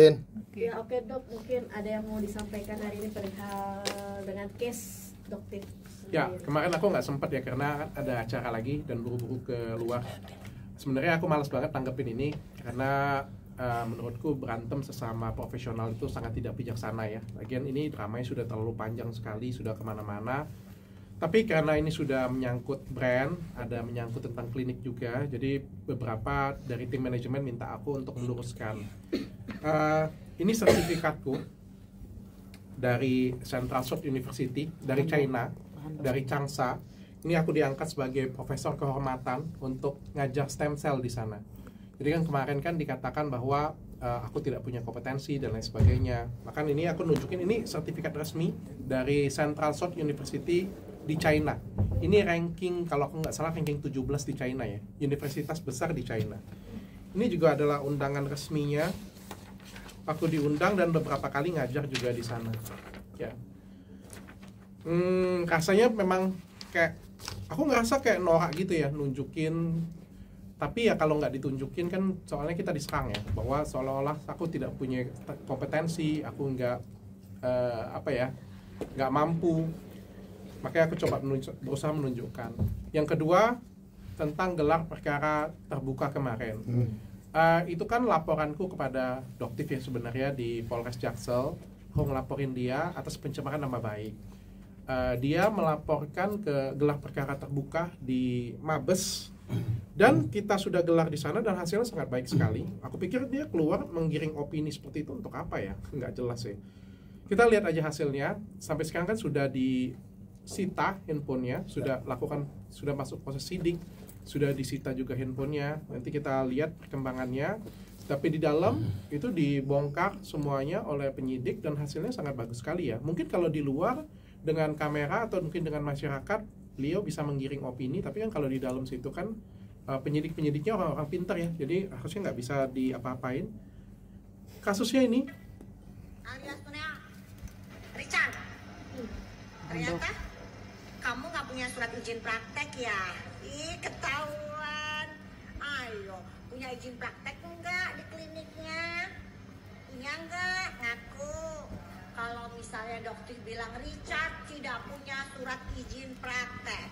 Win. Ya oke dok, mungkin ada yang mau disampaikan hari ini perihal dengan case dokter. Ya, kemarin aku nggak sempat ya karena ada acara lagi dan buru-buru keluar. Sebenarnya aku malas banget tanggepin ini karena menurutku berantem sesama profesional itu sangat tidak bijaksana ya. Lagian ini dramanya sudah terlalu panjang sekali, sudah kemana-mana. Tapi karena ini sudah menyangkut brand, ada menyangkut tentang klinik juga, jadi beberapa dari tim manajemen minta aku untuk meluruskan. Ini sertifikatku dari Central Short University, dari China, dari Changsha. Ini aku diangkat sebagai profesor kehormatan untuk ngajar stem cell di sana. Jadi kan kemarin kan dikatakan bahwa aku tidak punya kompetensi dan lain sebagainya. Bahkan ini aku nunjukin ini sertifikat resmi dari Central Short University di China. Ini ranking, kalau aku nggak salah ranking 17 di China ya, universitas besar di China. Ini juga adalah undangan resminya. Aku diundang dan beberapa kali ngajar juga di sana. Ya, rasanya memang kayak aku ngerasa kayak norak gitu ya nunjukin. Tapi ya kalau nggak ditunjukin kan soalnya kita diserang ya, bahwa seolah-olah aku tidak punya kompetensi, aku nggak nggak mampu. Makanya aku coba berusaha menunjukkan. Yang kedua, tentang gelar perkara terbuka kemarin. Itu kan laporanku kepada Doktif ya sebenarnya di Polres Jaksel. Aku ngelaporin dia atas pencemaran nama baik. Dia melaporkan ke gelar perkara terbuka di Mabes. Dan kita sudah gelar di sana dan hasilnya sangat baik sekali. Aku pikir dia keluar menggiring opini seperti itu untuk apa ya? Nggak jelas sih. Kita lihat aja hasilnya. Sampai sekarang kan sudah disita handphonenya, sudah masuk proses sidik, sudah disita juga handphonenya. Nanti kita lihat perkembangannya. Tapi di dalam itu dibongkar semuanya oleh penyidik dan hasilnya sangat bagus sekali ya. Mungkin kalau di luar dengan kamera atau mungkin dengan masyarakat, beliau bisa menggiring opini. Tapi kan kalau di dalam situ kan penyidik-penyidiknya orang-orang pintar ya. Jadi harusnya nggak bisa diapa-apain. Kasusnya ini. Alias Richard, ternyata kamu nggak punya surat izin praktek ya? Ih, ketahuan. Ayo, punya izin praktek enggak di kliniknya? Punya enggak? Ngaku. Kalau misalnya dokter bilang Richard tidak punya surat izin praktek,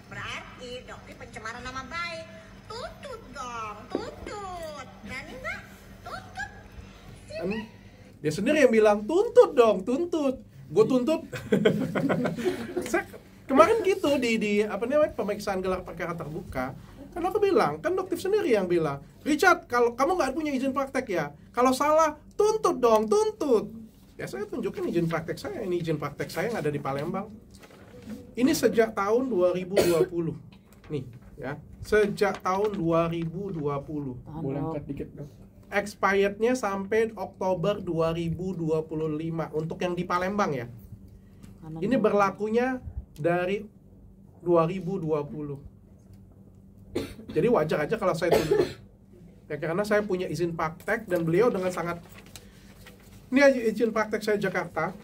berarti dokter pencemaran nama baik. Tutut dong, tutut. Berani enggak? Tutut. Dia sendiri yang bilang tuntut dong, tuntut. Gue tuntut. Kemarin gitu di pemeriksaan gelar perkara terbuka, kan aku bilang, kan dokter sendiri yang bilang, Richard, kalau kamu nggak punya izin praktek ya, kalau salah tuntut dong, tuntut. Ya saya tunjukin izin praktek saya, ini izin praktek saya yang ada di Palembang. Ini sejak tahun 2020, nih ya, sejak tahun 2020. Boleh angkat dikit dong. Expirednya sampai Oktober 2025 untuk yang di Palembang ya. Ini berlakunya dari 2020. Jadi wajar aja kalau saya tuntut. Ya karena saya punya izin praktek dan beliau dengan sangat. Ini izin praktek saya Jakarta.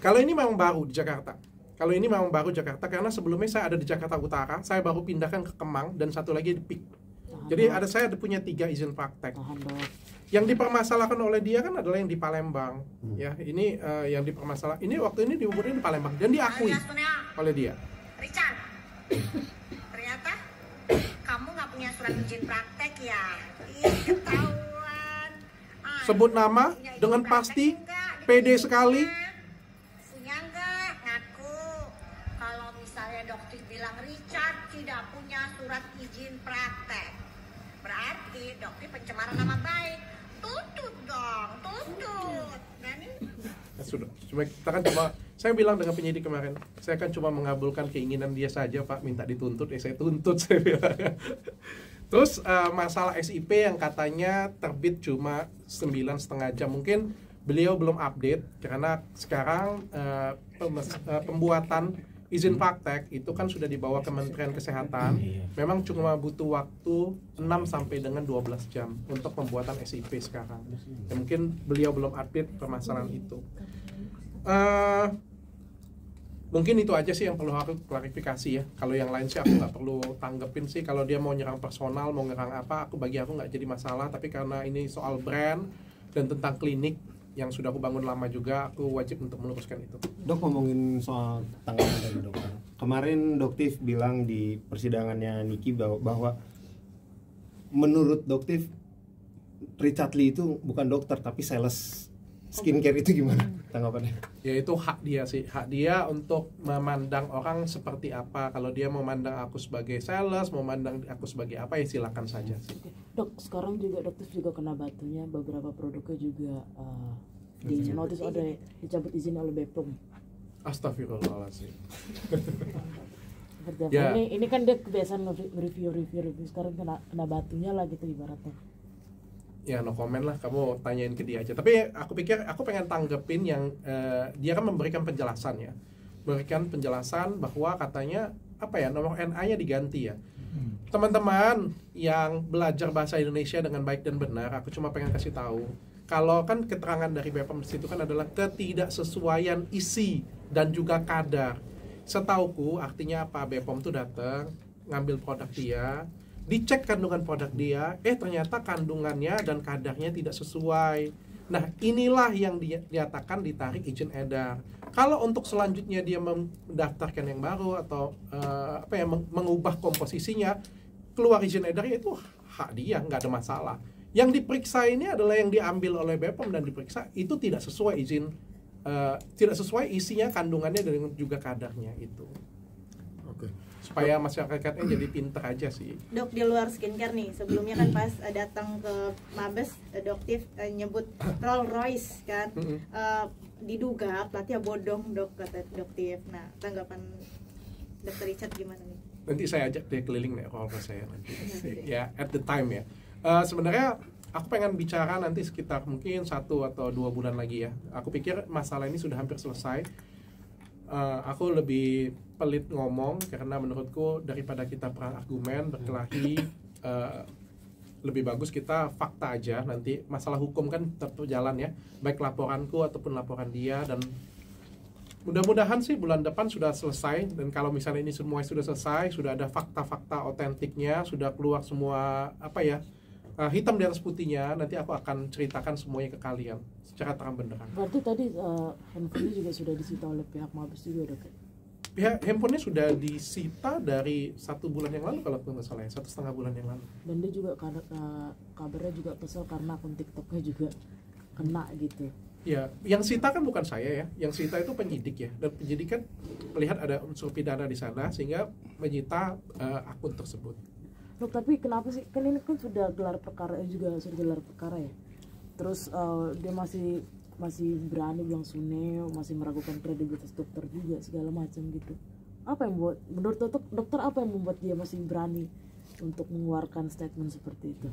Kalau ini memang baru di Jakarta. Kalau ini memang baru Jakarta karena sebelumnya saya ada di Jakarta Utara, saya baru pindahkan ke Kemang dan satu lagi di PIK. Jadi saya punya 3 izin praktek. Yang dipermasalahkan oleh dia kan adalah yang di Palembang. Ya, ini yang dipermasalahkan. Ini waktu ini diumumkan di Palembang dan diakui oleh dia. Richard, ternyata kamu nggak punya surat izin praktek ya? Ih, ketahuan. Sebut nama dengan pasti, pede sekali. Punya nggak? Ngaku. Kalau misalnya dokter bilang Richard tidak punya surat izin praktek, berarti dokter pencemaran nama baik. Tutut dong, tutut. Berani? Ya, sudah. Saya bilang dengan penyidik kemarin, saya kan cuma mengabulkan keinginan dia saja, Pak, minta dituntut, saya tuntut, saya bilang. Terus masalah SIP yang katanya terbit cuma 9,5 jam, mungkin beliau belum update karena sekarang pembuatan izin praktek itu kan sudah dibawa Kementerian Kesehatan. Memang cuma butuh waktu 6 sampai dengan 12 jam untuk pembuatan SIP sekarang. Ya, mungkin beliau belum update permasalahan itu. Mungkin itu aja sih yang perlu aku klarifikasi ya. Kalau yang lain sih aku nggak perlu tanggepin sih. Kalau dia mau nyerang personal, mau nyerang apa, bagi aku nggak jadi masalah. Tapi karena ini soal brand, dan tentang klinik yang sudah aku bangun lama juga, aku wajib untuk meluruskan itu. Dok, ngomongin soal tanggapan dari dokter. Kemarin Doktif bilang di persidangannya Niki bahwa menurut Doktif Richard Lee itu bukan dokter tapi sales skincare. Itu gimana tanggapannya? Ya itu hak dia sih, hak dia untuk memandang orang seperti apa. Kalau dia memandang aku sebagai sales, memandang aku sebagai apa, ya silakan saja sih. Dok, sekarang juga Doktif juga kena batunya, beberapa produknya juga di notice oleh dicabut izin oleh BPOM. Astagfirullahaladzim. Ya. Ini kan dia kebiasaan review sekarang kena batunya lah gitu ibaratnya. Ya no comment lah, kamu tanyain ke dia aja. Tapi aku pikir aku pengen tanggepin yang dia kan memberikan penjelasan ya, memberikan penjelasan bahwa katanya apa ya, nomor NA-nya diganti ya. Teman-teman yang belajar bahasa Indonesia dengan baik dan benar, aku cuma pengen kasih tahu kalau kan keterangan dari BPOM di situ kan adalah ketidaksesuaian isi dan juga kadar. Setauku artinya apa, BPOM tuh datang ngambil produk dia, dicek kandungan produk dia, ternyata kandungannya dan kadarnya tidak sesuai. Nah inilah yang dinyatakan ditarik izin edar. Kalau untuk selanjutnya dia mendaftarkan yang baru atau mengubah komposisinya, keluar izin edar, itu hak dia, nggak ada masalah. Yang diperiksa ini adalah yang diambil oleh BPOM dan diperiksa itu tidak sesuai izin, tidak sesuai isinya, kandungannya dan juga kadarnya itu. Oke. Supaya masyarakatnya jadi pintar aja sih. Dok, di luar skincare nih, sebelumnya kan pas datang ke Mabes, Doktif nyebut Rolls Royce kan, diduga pelatih bodong dok, kata Doktif. Nah, tanggapan Dr. Richard gimana nih? Nanti saya ajak dia keliling nih Rolls Royce saya nanti. Ya, at the time ya. Sebenarnya aku pengen bicara nanti sekitar mungkin 1 atau 2 bulan lagi ya. Aku pikir masalah ini sudah hampir selesai. Aku lebih pelit ngomong karena menurutku daripada kita perang argumen berkelahi, lebih bagus kita fakta aja. Nanti masalah hukum kan tetap jalan ya, baik laporanku ataupun laporan dia, dan mudah-mudahan sih bulan depan sudah selesai. Dan kalau misalnya ini semua sudah selesai, sudah ada fakta-fakta otentiknya, sudah keluar semua hitam di atas putihnya, nanti aku akan ceritakan semuanya ke kalian secara terang benderang. Berarti tadi handphonenya juga sudah disita oleh pihak Mabes juga dok? Pihak handphonenya sudah disita dari 1 bulan yang lalu kalau nggak salah ya, 1,5 bulan yang lalu. Dan dia juga kabarnya juga kesel karena akun TikToknya juga kena gitu. Ya, yang sita kan bukan saya ya, yang sita itu penyidik ya, dan penyidik kan melihat ada unsur pidana di sana sehingga menyita akun tersebut. Dok, tapi kenapa sih, kan ini kan sudah gelar perkara ya, terus dia masih berani bilang Suneo, masih meragukan kredibilitas dokter juga segala macam gitu. Apa yang membuat, menurut dokter apa yang membuat dia masih berani untuk mengeluarkan statement seperti itu?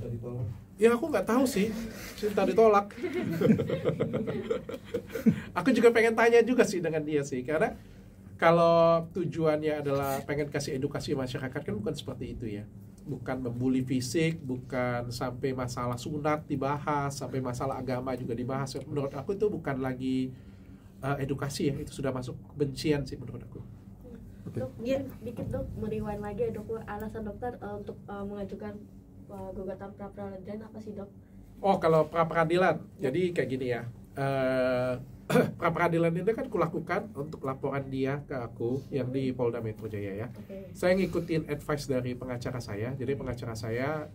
Ya aku nggak tahu sih, cinta ditolak. Aku juga pengen tanya juga sih dengan dia sih, karena kalau tujuannya adalah pengen kasih edukasi masyarakat kan bukan seperti itu ya. Bukan membuli fisik, bukan sampai masalah sunat dibahas, sampai masalah agama juga dibahas. Menurut aku itu bukan lagi edukasi ya, itu sudah masuk kebencian sih menurut aku. Dok, dikit dok, meriwan lagi ya dok, alasan dokter untuk mengajukan gugatan pra-peradilan apa sih dok? Oh, kalau pra-peradilan, jadi kayak gini ya. Pra-peradilan itu kan kulakukan untuk laporan dia ke aku yang di Polda Metro Jaya ya. Okay. Saya ngikutin advice dari pengacara saya. Jadi pengacara saya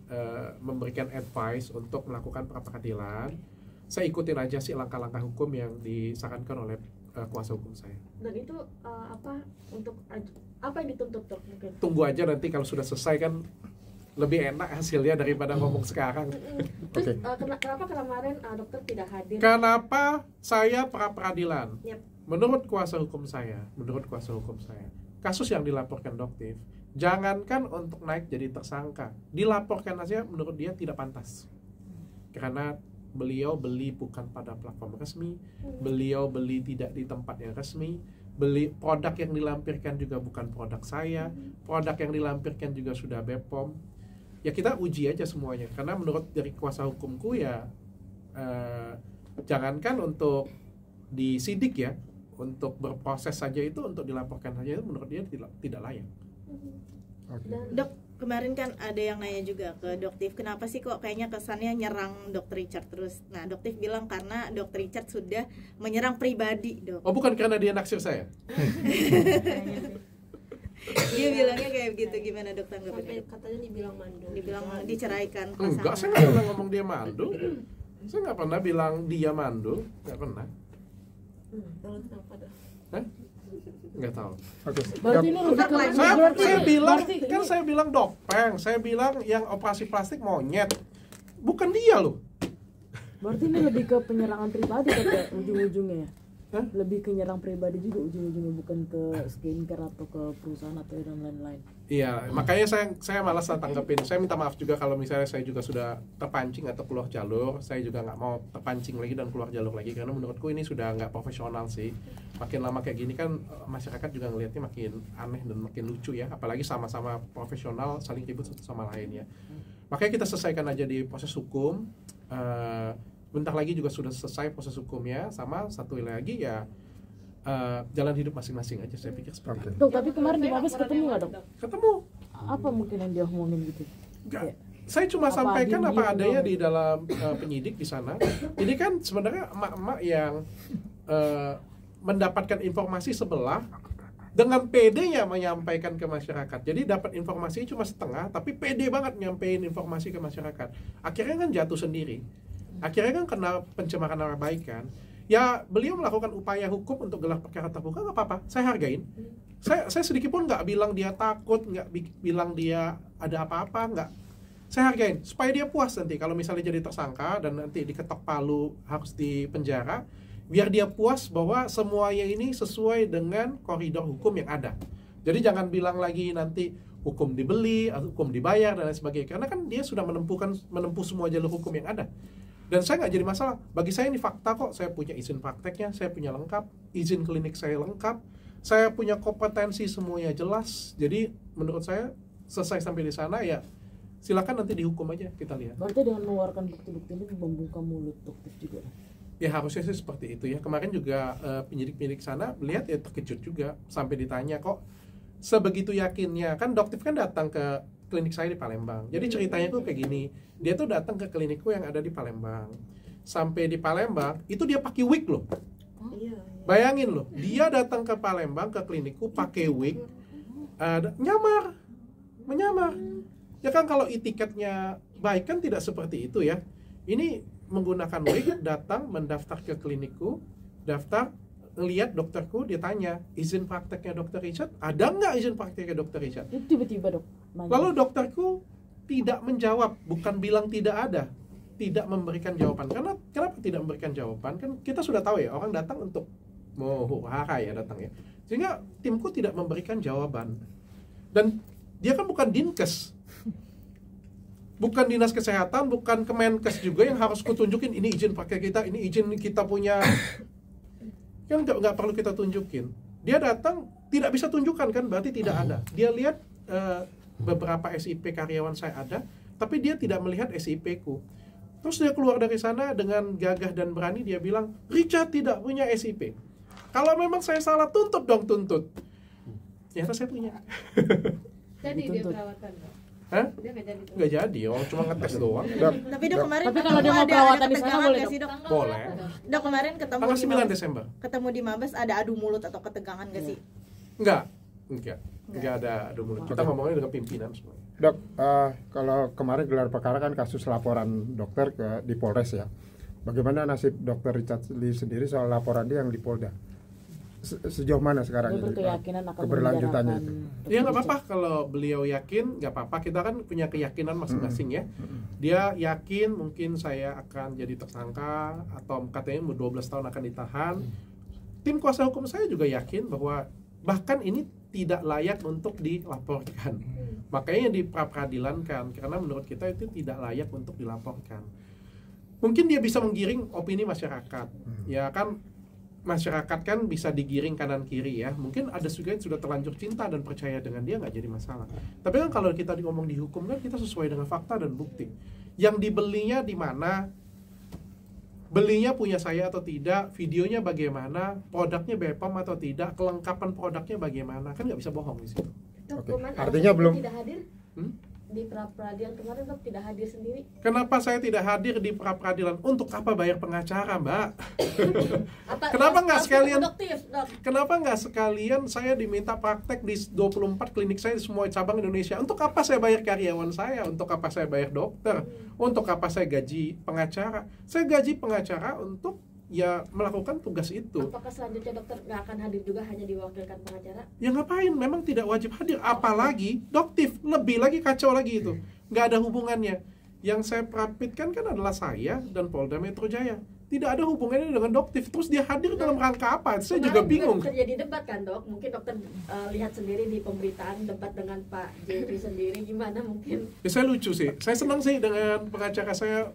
memberikan advice untuk melakukan pra-peradilan. Saya ikutin aja sih langkah-langkah hukum yang disarankan oleh kuasa hukum saya. Dan itu apa yang dituntut dok mungkin? Tunggu aja nanti kalau sudah selesai kan lebih enak hasilnya daripada ngomong sekarang. Terus kenapa kemarin dokter tidak hadir? Kenapa saya pra-peradilan? Yep. Menurut kuasa hukum saya, kasus yang dilaporkan Doktif, jangankan untuk naik jadi tersangka, dilaporkan aja menurut dia tidak pantas. Karena beliau beli bukan pada platform resmi, beliau beli tidak di tempat yang resmi, beli produk yang dilampirkan juga bukan produk saya, produk yang dilampirkan juga sudah BPOM. Ya kita uji aja semuanya, karena menurut dari kuasa hukumku ya jangankan untuk disidik ya, untuk berproses saja itu, untuk dilaporkan saja itu menurut dia tidak layak. Dok, kemarin kan ada yang nanya juga ke Doktif, kenapa sih kok kayaknya kesannya nyerang Dr. Richard terus. Nah, Doktif bilang karena Dr. Richard sudah menyerang pribadi, Dok. Oh, bukan karena dia naksir saya. Dia bilangnya kayak begitu, gimana Dok Sampai tanggapannya? katanya dibilang mandul. Dibilang diceraikan Enggak, saya nggak pernah ngomong dia mandul. Saya nggak pernah bilang dia mandul, nggak pernah. Kalau kenapa dah? Hah? Nggak tahu. Oke. Berarti ini lebih ke Saya bilang, berarti kan saya bilang dokpeng, saya bilang yang operasi plastik monyet, bukan dia loh. berarti ini lebih ke penyerangan pribadi kata ujung-ujungnya ya. Hah? Lebih ke nyerang pribadi juga ujung-ujungnya, bukan ke skincare atau ke perusahaan atau dan lain-lain. Iya, makanya saya malas tanggepin. Saya minta maaf juga kalau misalnya saya juga sudah terpancing atau keluar jalur. Saya juga nggak mau terpancing lagi dan keluar jalur lagi, karena menurutku ini sudah nggak profesional sih. Makin lama kayak gini kan masyarakat juga ngelihatnya makin aneh dan makin lucu ya. Apalagi sama-sama profesional saling ribut satu sama lain ya. Makanya kita selesaikan aja di proses hukum. Bentar lagi juga sudah selesai proses hukumnya. Sama satu lagi ya, jalan hidup masing-masing aja, saya pikir seperti itu. Dok, tapi kemarin di Mabes ketemu nggak dok? Ketemu. Apa mungkin yang dia ngomongin gitu? Enggak. Saya cuma Apa sampaikan diem-diem apa adanya doang? di dalam penyidik di sana. Jadi kan sebenarnya emak-emak yang mendapatkan informasi sebelah dengan PD-nya menyampaikan ke masyarakat. Jadi dapat informasi cuma setengah, tapi PD banget nyampein informasi ke masyarakat. Akhirnya kan jatuh sendiri. Akhirnya kan kena pencemaran nama baik kan. Ya beliau melakukan upaya hukum untuk gelar perkara terbuka, nggak apa-apa, saya hargain. Saya sedikit pun nggak bilang dia takut, nggak bilang dia ada apa-apa, nggak. Saya hargain supaya dia puas nanti kalau misalnya jadi tersangka dan nanti diketok palu harus di penjara, biar dia puas bahwa semuanya ini sesuai dengan koridor hukum yang ada. Jadi jangan bilang lagi nanti hukum dibeli atau hukum dibayar dan lain sebagainya, karena kan dia sudah menempuh semua jalur hukum yang ada. Dan saya nggak jadi masalah. Bagi saya ini fakta kok. Saya punya izin prakteknya, saya punya lengkap, izin klinik saya lengkap, saya punya kompetensi semuanya jelas. Jadi menurut saya selesai sampai di sana ya silakan nanti dihukum aja, kita lihat. Berarti dengan mengeluarkan bukti-bukti ini membuka mulut dokter juga. Ya harusnya sih seperti itu ya. Kemarin juga penyidik-penyidik sana melihat ya terkejut juga sampai ditanya kok sebegitu yakinnya. Kan dokter kan datang ke klinik saya di Palembang. Jadi ceritanya tuh kayak gini. Dia tuh datang ke klinikku yang ada di Palembang. Sampai di Palembang, itu dia pakai wig loh. Iya. Bayangin loh, dia datang ke Palembang ke klinikku pakai wig, menyamar. Ya kan kalau e-tiketnya baik kan tidak seperti itu ya. Ini menggunakan wig, datang mendaftar ke klinikku, daftar, ngelihat dokterku, dia tanya, izin prakteknya Dr. Richard? Ada nggak izin prakteknya Dr. Richard? Itu tiba-tiba dok. Nanya. Lalu dokterku tidak menjawab, bukan bilang tidak ada, tidak memberikan jawaban. Karena kenapa tidak memberikan jawaban? Kan kita sudah tahu ya, orang datang untuk mau hara ya datang ya. Sehingga timku tidak memberikan jawaban. Dan dia kan bukan Dinkes, bukan dinas kesehatan, bukan Kemenkes juga yang harus kutunjukin ini izin pakai kita, ini izin kita punya. Yang nggak perlu kita tunjukin. Dia datang tidak bisa tunjukkan kan, berarti tidak ada. Dia lihat beberapa SIP karyawan saya ada, tapi dia tidak melihat SIP ku. Terus dia keluar dari sana dengan gagah dan berani, dia bilang Richard tidak punya SIP. Kalau memang saya salah, tuntut dong, tuntut. Ternyata saya punya. Jadi dia perawatan dok. Hah? Dia nggak jadi. Nggak jadi, orang cuma ngetes doang. Tapi dok kemarin Tapi kalau dia mau perawatan di sana ketegangan boleh, nggak Dok? sih, Dok? Boleh. Dok kemarin ketemu Tanggal di 9 Mabes, Desember. ketemu di Mabes ada adu mulut atau ketegangan nggak sih? Enggak ada adu mulut. Kita ngomongnya dengan pimpinan semua. Dok, kalau kemarin gelar perkara kan kasus laporan dokter di Polres ya. Bagaimana nasib Dr. Richard Lee sendiri soal laporan dia yang di Polda? Sejauh mana sekarang Dia ini, berkeyakinan akan keberlanjutannya itu? memenjarakan Ya nggak Dr. apa-apa Richard. kalau beliau yakin, nggak apa-apa. Kita kan punya keyakinan masing-masing ya. Dia yakin mungkin saya akan jadi tersangka atau katanya 12 tahun akan ditahan. Tim kuasa hukum saya juga yakin bahwa bahkan ini tidak layak untuk dilaporkan. Makanya diperadilankan karena menurut kita itu tidak layak untuk dilaporkan. Mungkin dia bisa menggiring opini masyarakat. Ya kan masyarakat kan bisa digiring kanan kiri ya. Mungkin ada juga yang sudah terlanjur cinta dan percaya dengan dia, nggak jadi masalah. Tapi kan kalau kita ngomong di hukum kan kita sesuai dengan fakta dan bukti. Yang dibelinya di mana, belinya punya saya atau tidak, videonya bagaimana, produknya BPOM atau tidak, kelengkapan produknya bagaimana, kan nggak bisa bohong di situ. Dok, Oke. Kuman Artinya alasan belum- tidak hadir? di pra peradilan kemarin dok tidak hadir sendiri. Kenapa saya tidak hadir di pra peradilan? Untuk apa bayar pengacara, Mbak? Apa, Kenapa nggak sekalian? produktif, dok? Kenapa nggak sekalian saya diminta praktek di 24 klinik saya di semua cabang Indonesia? Untuk apa saya bayar karyawan saya? Untuk apa saya bayar dokter? Untuk apa saya gaji pengacara? Saya gaji pengacara untuk ya melakukan tugas itu. Apakah selanjutnya dokter nggak akan hadir juga, hanya diwakilkan pengacara? Ya ngapain? Memang tidak wajib hadir. Apalagi doktif, lebih lagi kacau lagi itu. Nggak ada hubungannya. Yang saya prapitkan kan adalah saya dan Polda Metro Jaya. Tidak ada hubungannya dengan doktif. Terus dia hadir dalam rangka apa? Saya juga bingung. Terjadi debat kan dok? Mungkin dokter lihat sendiri di pemberitaan debat dengan Pak Jeffrey sendiri, gimana mungkin? Ya, saya lucu sih. Saya senang sih dengan pengacara saya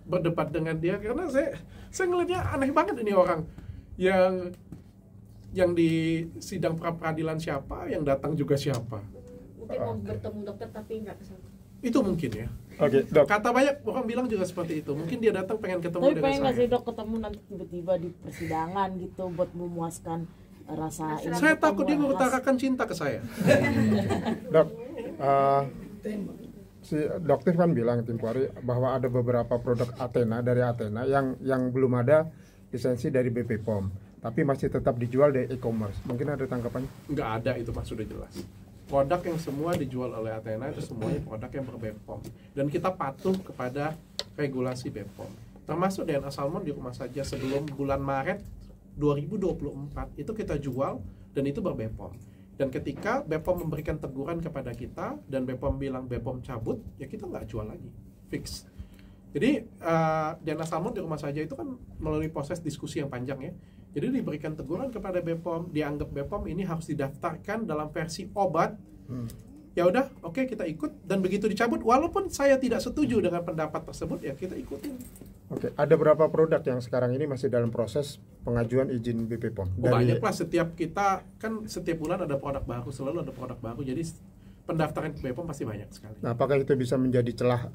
berdebat dengan dia, karena saya ngelihatnya aneh banget ini orang yang di sidang pra peradilan siapa, yang datang juga siapa. Mungkin mau bertemu dokter tapi nggak kesana. Itu mungkin ya. Oke, Dok. Kata banyak orang bilang juga seperti itu. Mungkin dia datang pengen ketemu Tapi dengan pengen nggak sih saya. dok ketemu nanti tiba-tiba di persidangan gitu buat memuaskan rasa ini? Saya takut dia ketemu, mengutarakan cinta ke saya. Dok, si dokter kan bilang tempo hari bahwa ada beberapa produk Athena dari Athena yang belum ada lisensi dari BP POM, tapi masih tetap dijual di e-commerce. Mungkin ada tanggapannya? Nggak ada, itu Mas, sudah jelas. Produk yang semua dijual oleh Athena itu semuanya produk yang ber-BPOM, dan kita patuh kepada regulasi BPOM. Termasuk DNA Salmon di rumah saja sebelum bulan Maret 2024 itu kita jual dan itu ber-BPOM. Dan ketika BPOM memberikan teguran kepada kita dan BPOM bilang BPOM cabut, ya kita nggak jual lagi, fix. Jadi DNA Salmon di rumah saja itu kan melalui proses diskusi yang panjang ya. Jadi diberikan teguran kepada BPOM, dianggap BPOM ini harus didaftarkan dalam versi obat. Ya udah, oke, kita ikut, dan begitu dicabut, walaupun saya tidak setuju dengan pendapat tersebut, ya kita ikutin. Oke, ada berapa produk yang sekarang ini masih dalam proses pengajuan izin BP POM? Banyak lah, setiap kita kan setiap bulan ada produk baru, selalu ada produk baru, jadi pendaftaran ke BPOM pasti banyak sekali. Nah, apakah itu bisa menjadi celah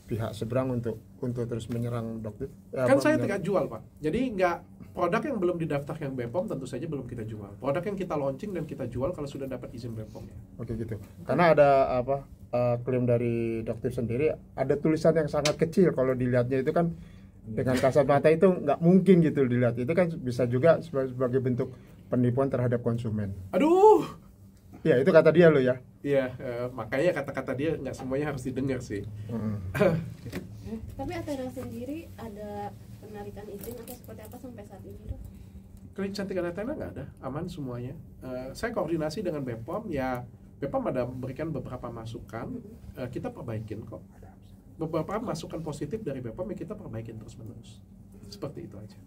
pihak seberang untuk terus menyerang dokter? Kan saya tidak jual, Pak. Jadi produk yang belum didaftarkan BPOM tentu saja belum kita jual. Produk yang kita launching dan kita jual kalau sudah dapat izin BPOM ya. Oke gitu. Karena ada klaim dari dokter sendiri, ada tulisan yang sangat kecil, kalau dilihatnya itu kan dengan kasat mata itu nggak mungkin gitu dilihat. Itu kan bisa juga sebagai bentuk penipuan terhadap konsumen. Aduh. Ya itu kata dia loh ya. Iya, makanya kata-kata dia nggak semuanya harus didengar sih. Tapi Athena sendiri ada penarikan izin atau seperti apa sampai saat ini dok? Klinik Cantik Athena nggak ada, aman semuanya. Saya koordinasi dengan BPOM, ya BPOM ada memberikan beberapa masukan, kita perbaikin kok. Beberapa masukan positif dari BPOM ya kita perbaikin terus-menerus. Seperti itu aja.